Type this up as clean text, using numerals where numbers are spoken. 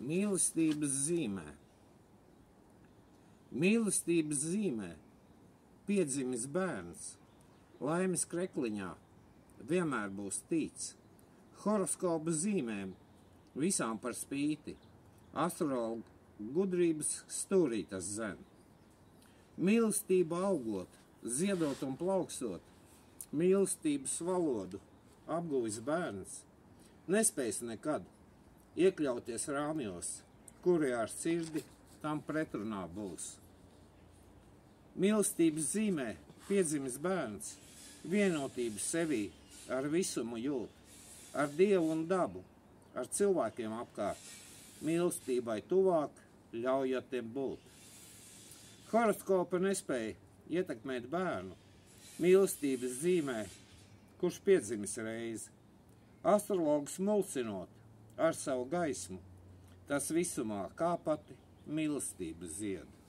Mīlestības zīmē. Mīlestības zīmē piedzimis bērns, laimes krekliņā vienmēr būs tīts. Horoskopa zīmēm visām par spīti, astrologu gudrības stūrī tas zen. Mīlestība augot, ziedot un plaukstot, mīlestības valodu apguvis bērns, nespējas nekad iekļauties rāmjos, kuri ar sirdi tam pretrunā būs. Mīlestības zīmē piedzimis bērns, vienotību sevī ar visumu jūt, ar Dievu un dabu, ar cilvēkiem apkārt, mīlestībai tuvāk ļaujot tiem būt. Horoskopa nespēja ietekmēt bērnu, mīlestības zīmē, kurš piedzimis reizi, astrologus mulsinot ar savu gaismu, tas visumā kā pati mīlestības zied.